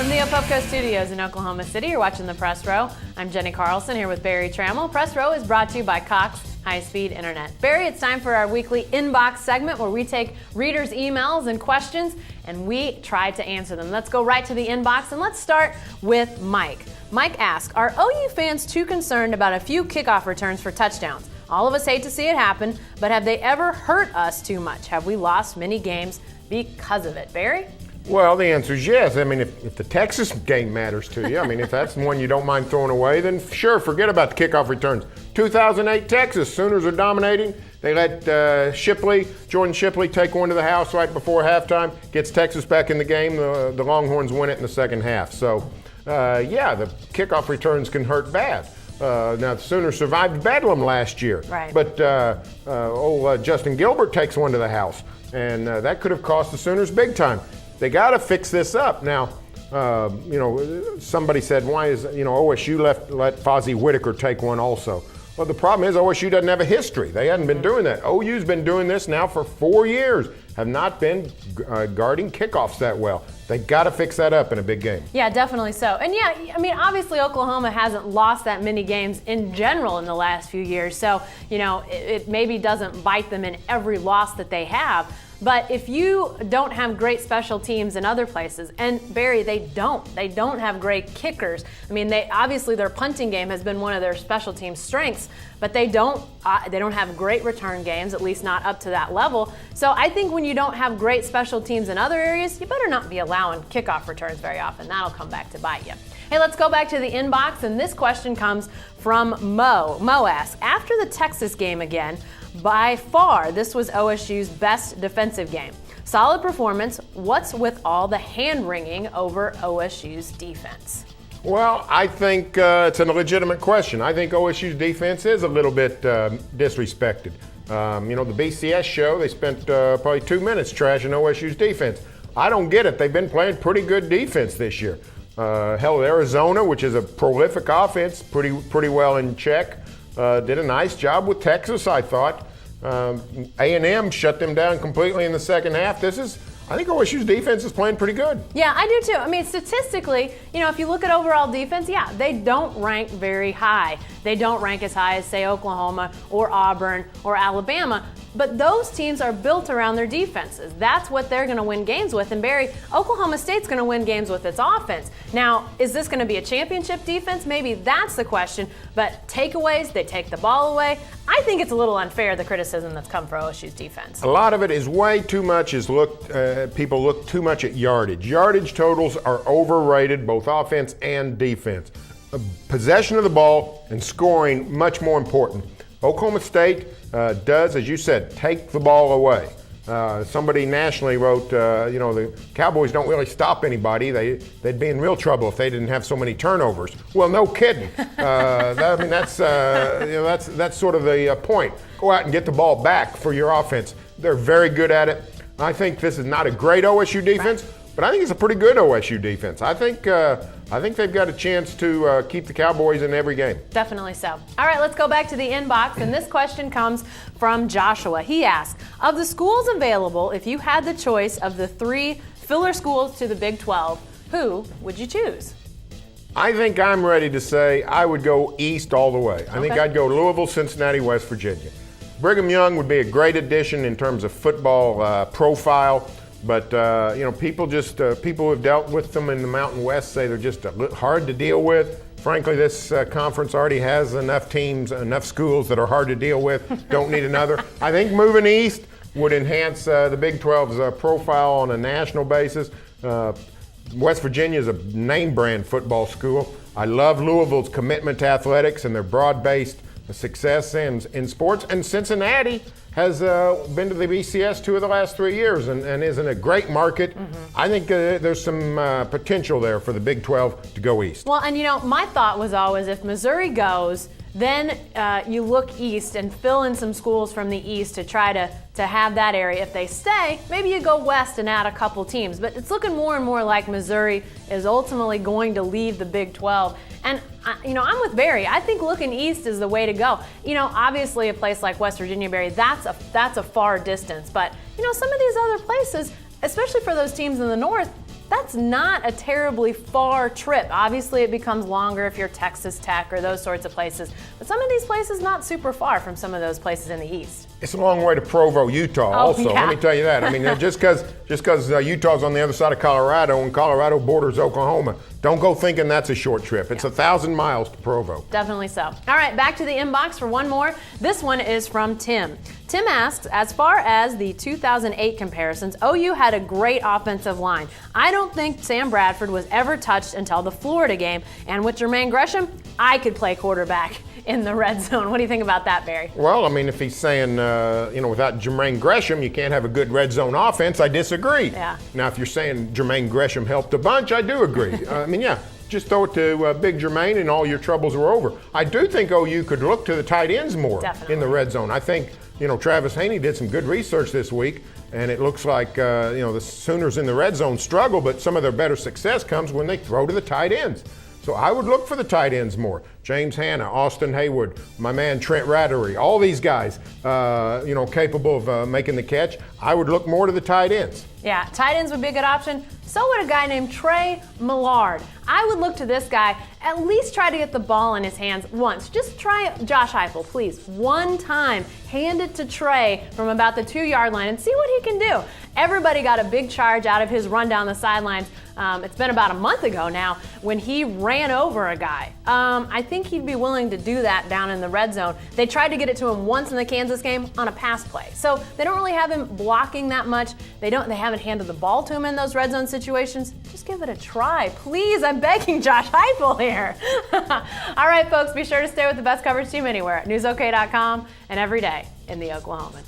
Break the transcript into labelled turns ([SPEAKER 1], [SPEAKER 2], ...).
[SPEAKER 1] From the Opopco Studios in Oklahoma City, you're watching the Press Row. I'm Jenny Carlson here with Barry Trammell. Press Row is brought to you by Cox High-Speed Internet. Barry, it's time for our weekly inbox segment where we take readers' emails and questions and we try to answer them. Let's go right to the inbox and let's start with Mike. Mike asks, are OU fans too concerned about a few kickoff returns for touchdowns? All of us hate to see it happen, but have they ever hurt us too much? Have we lost many games because of it? Barry?
[SPEAKER 2] Well, the answer is yes. I mean, if the Texas game matters to you, I mean, if that's the one you don't mind throwing away, then sure, forget about the kickoff returns. 2008 Texas, Sooners are dominating. They let Jordan Shipley take one to the house right before halftime, gets Texas back in the game. The Longhorns win it in the second half. So, yeah, the kickoff returns can hurt bad. Now, the Sooners survived Bedlam last year.
[SPEAKER 1] Right.
[SPEAKER 2] But Justin Gilbert takes one to the house, and that could have cost the Sooners big time. They got to fix this up. Now, somebody said, why is, OSU let Fozzie Whitaker take one also? Well, the problem is OSU doesn't have a history. They hadn't been doing that. OU's been doing this now for 4 years, have not been guarding kickoffs that well. They got to fix that up in a big game.
[SPEAKER 1] Yeah, definitely so. And yeah, I mean, obviously Oklahoma hasn't lost that many games in general in the last few years. So, it maybe doesn't bite them in every loss that they have. But if you don't have great special teams in other places, and Barry, they don't have great kickers. I mean, obviously their punting game has been one of their special team strengths, but they don't have great return games, at least not up to that level. So I think when you don't have great special teams in other areas, you better not be allowing kickoff returns very often. That'll come back to bite you. Hey, let's go back to the inbox, and this question comes from Mo. Mo asks, after the Texas game again, by far, this was OSU's best defensive game. Solid performance. What's with all the hand-wringing over OSU's defense?
[SPEAKER 2] Well, I think it's a legitimate question. I think OSU's defense is a little bit disrespected. The BCS show, they spent probably 2 minutes trashing OSU's defense. I don't get it. They've been playing pretty good defense this year. Held Arizona, which is a prolific offense, pretty well in check. Did a nice job with Texas, I thought. A&M shut them down completely in the second half. I think OSU's defense is playing pretty good.
[SPEAKER 1] Yeah, I do too. I mean, statistically, if you look at overall defense, yeah, they don't rank very high. They don't rank as high as, say, Oklahoma or Auburn or Alabama. But those teams are built around their defenses. That's what they're going to win games with. And Barry, Oklahoma State's going to win games with its offense. Now, is this going to be a championship defense? Maybe that's the question. But takeaways, they take the ball away. I think it's a little unfair, the criticism that's come for OSU's defense.
[SPEAKER 2] A lot of it is way too much people look too much at yardage. Yardage totals are overrated, both offense and defense. Possession of the ball and scoring, much more important. Oklahoma State does, as you said, take the ball away. Somebody nationally wrote, the Cowboys don't really stop anybody. They'd be in real trouble if they didn't have so many turnovers. Well, no kidding. That's sort of the point. Go out and get the ball back for your offense. They're very good at it. I think this is not a great OSU defense, but I think it's a pretty good OSU defense. I think they've got a chance to keep the Cowboys in every game.
[SPEAKER 1] Definitely so. All right, let's go back to the inbox, and this question comes from Joshua. He asks, of the schools available, if you had the choice of the 3 filler schools to the Big 12, who would you choose?
[SPEAKER 2] I think I'm ready to say I would go east all the way. I think I'd go Louisville, Cincinnati, West Virginia. Brigham Young would be a great addition in terms of football profile. But people who have dealt with them in the Mountain West say they're just hard to deal with. Frankly, this conference already has enough teams, enough schools that are hard to deal with. Don't need another. I think moving east would enhance the Big 12's profile on a national basis. West Virginia is a name brand football school. I love Louisville's commitment to athletics and their broad-based success in sports. And Cincinnati has been to the BCS 2 of the last 3 years and is in a great market. Mm-hmm. I think there's some potential there for the Big 12 to go east.
[SPEAKER 1] Well, and my thought was always if Missouri goes, then you look east and fill in some schools from the east to try to have that area. If they stay, maybe you go west and add a couple teams. But it's looking more and more like Missouri is ultimately going to leave the Big 12. And, I'm with Barry. I think looking east is the way to go. Obviously a place like West Virginia, Barry, that's a far distance. But, some of these other places, especially for those teams in the north, that's not a terribly far trip. Obviously, it becomes longer if you're Texas Tech or those sorts of places, but some of these places not super far from some of those places in the East.
[SPEAKER 2] It's a long way to Provo, Utah. Also,
[SPEAKER 1] yeah.
[SPEAKER 2] Let me tell you that. I mean, just because Utah's on the other side of Colorado and Colorado borders Oklahoma, don't go thinking that's a short trip. It's 1,000 miles to Provo.
[SPEAKER 1] Definitely so. All right, back to the inbox for one more. This one is from Tim. Tim asks, as far as the 2008 comparisons, OU had a great offensive line. I don't think Sam Bradford was ever touched until the Florida game. And with Jermaine Gresham, I could play quarterback in the red zone. What do you think about that, Barry?
[SPEAKER 2] Well, I mean, if he's saying, without Jermaine Gresham, you can't have a good red zone offense, I disagree.
[SPEAKER 1] Yeah.
[SPEAKER 2] Now, if you're saying Jermaine Gresham helped a bunch, I do agree. Just throw it to Big Jermaine and all your troubles are over. I do think OU could look to the tight ends more
[SPEAKER 1] Definitely.
[SPEAKER 2] in the red zone. I think, Travis Haney did some good research this week, and it looks like, the Sooners in the red zone struggle, but some of their better success comes when they throw to the tight ends. So I would look for the tight ends more. James Hanna, Austin Hayward, my man Trent Rattery, all these guys, capable of making the catch. I would look more to the tight ends.
[SPEAKER 1] Yeah, tight ends would be a good option. So would a guy named Trey Millard. I would look to this guy, at least try to get the ball in his hands once. Just try it, Josh Heupel, please. One time, hand it to Trey from about the 2-yard line and see what he can do. Everybody got a big charge out of his run down the sidelines. It's been about a month ago now when he ran over a guy. I think he'd be willing to do that down in the red zone. They tried to get it to him once in the Kansas game on a pass play. So they don't really have him blocking that much. They haven't handed the ball to him in those red zone situations. Just give it a try. Please, I'm begging Josh Heupel here. All right, folks, be sure to stay with the best coverage team anywhere at newsok.com and every day in the Oklahoman.